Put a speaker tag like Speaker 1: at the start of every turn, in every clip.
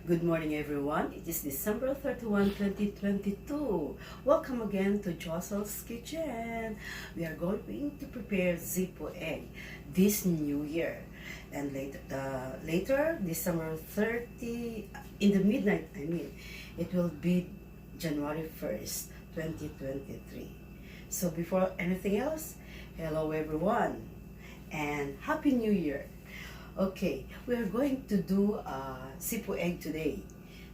Speaker 1: Good morning, everyone. It is December 31, 2022. Welcome again to Jocel's Kitchen. We are going to prepare Zippo egg this new year. And later, December 30, in the midnight, it will be January 1st, 2023. So before anything else, hello everyone and Happy New Year. Okay, we are going to do Zippo egg today.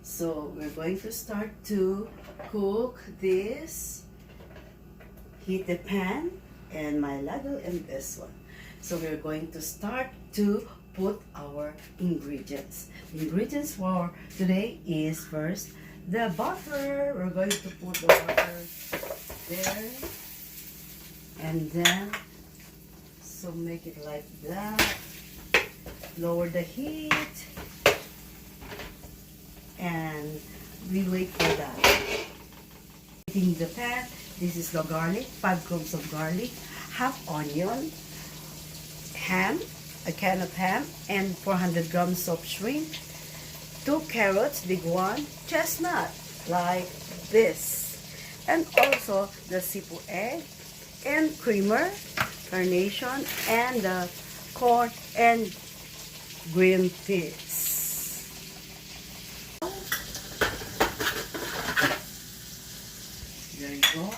Speaker 1: So we're going to start to cook this. Heat the pan and my ladle and this one. So we're going to start to put our ingredients. The ingredients for today is first the butter. We're going to put the butter there. And then, so make it like that. Lower the heat and we wait for that. In the pan, this is the garlic, 5 cloves of garlic, half onion, ham, a can of ham, and 400 grams of shrimp, 2 carrots, big one, chestnut, like this, and also the Zippo egg, and creamer, carnation, and the corn and green peas. There you go.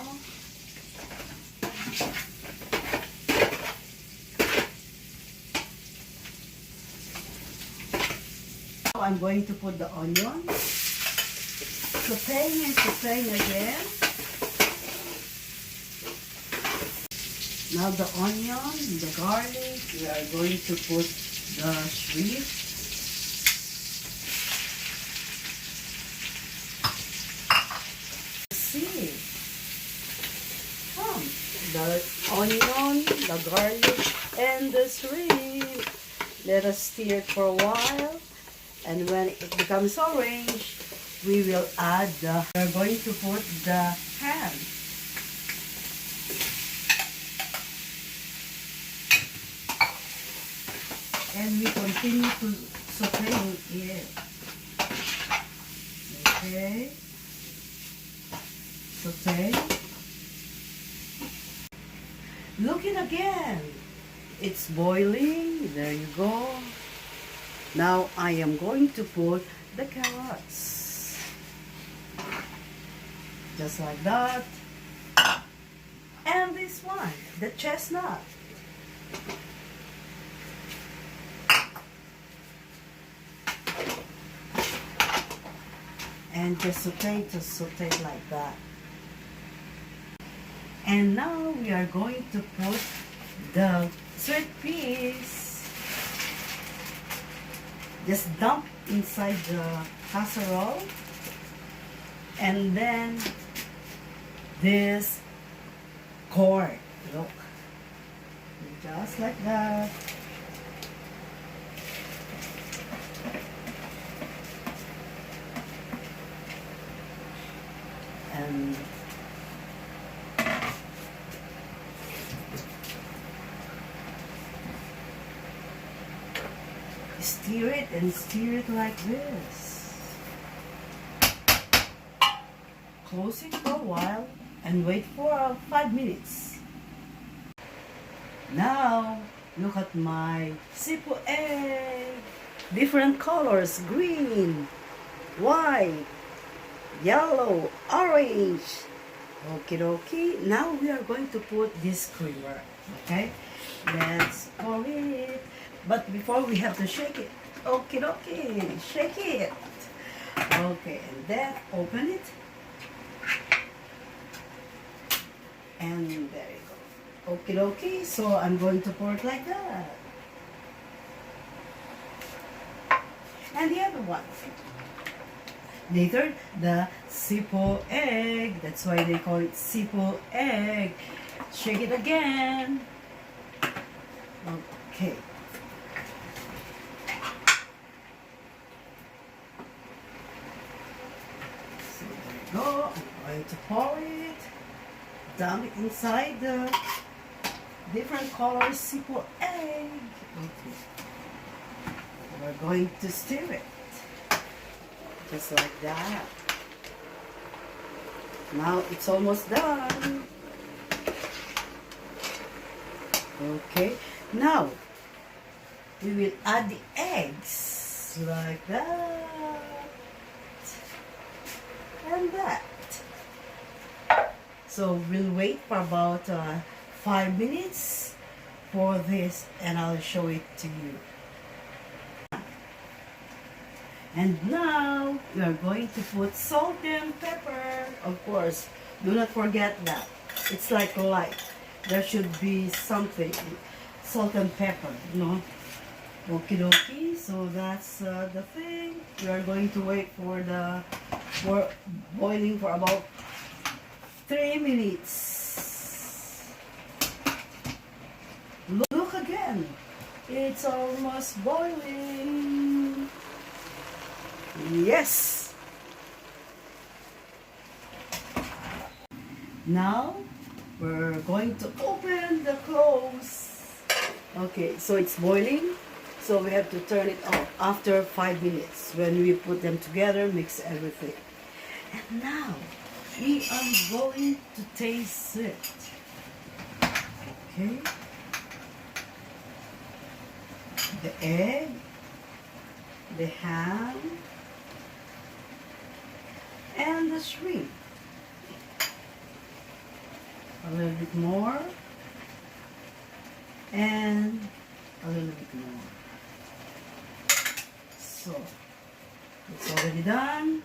Speaker 1: Now I'm going to put the onion. Sauteing and sauteing again. Now the onion, the garlic, we are going to put the shrimp. See, the onion, the garlic, and the shrimp. Let us stir it for a while, and when it becomes orange, we will add we're going to put the ham. And we continue to saute it. Okay. Saute. Look it again. It's boiling. There you go. Now I am going to put the carrots. Just like that. And this one, the chestnut. And just saute like that. And now we are going to put the sweet peas. Just dump inside the casserole. And then this corn. Look. Just like that. And stir it like this. Close it for a while and wait for 5 minutes. Now look at my Zippo egg. Different colors: green, white, yellow, orange. Okie dokie. Now we are going to put this creamer. Okay, let's pour it. But before we have to shake it. Okie dokie. Shake it. Okay, and then open it. And there you go. Okie dokie. So I'm going to pour it like that. And the other one. Later, the Zippo egg. That's why they call it Zippo egg. Shake it again. Okay. So there you go. I'm going to pour it. Dump it inside the different color Zippo egg. Okay. We're going to stir it. Just like that. Now it's almost done. Okay, now we will add the eggs like that and that. So we'll wait for about 5 minutes for this, and I'll show it to you. And now we are going to put salt and pepper. Of course, do not forget that. It's like light. There should be something. Salt and pepper, you know. Okie dokie. So that's the thing. We are going to wait for boiling for about 3 minutes. Look again. It's almost boiling. Yes. Now we're going to open the close. Okay, so it's boiling. So we have to turn it off after 5 minutes. When we put them together, mix everything. And now we are going to taste it. Okay. The egg, the ham, and the shrimp. A little bit more, and a little bit more. So it's already done,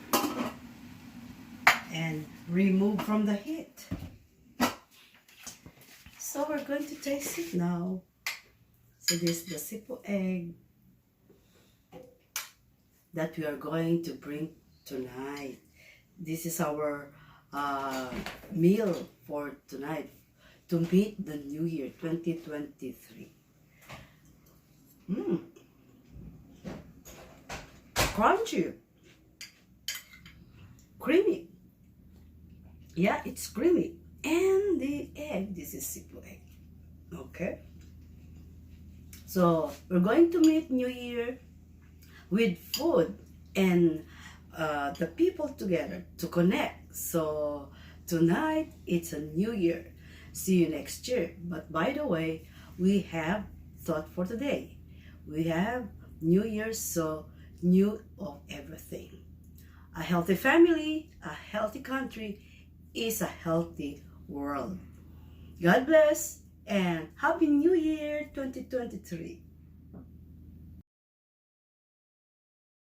Speaker 1: and remove from the heat. So we're going to taste it now. So this is the Zippo egg that we are going to bring tonight. This is our meal for tonight to meet the new year 2023. Crunchy, creamy. Yeah, it's creamy. And the egg, this is Zippo egg. Okay. So we're going to meet New Year with food and the people together to connect. So tonight it's a new year. See you next year. But by the way, we have thought for today. We have New Year, so new of everything. A healthy family, a healthy country is a healthy world. God bless and Happy New Year 2023.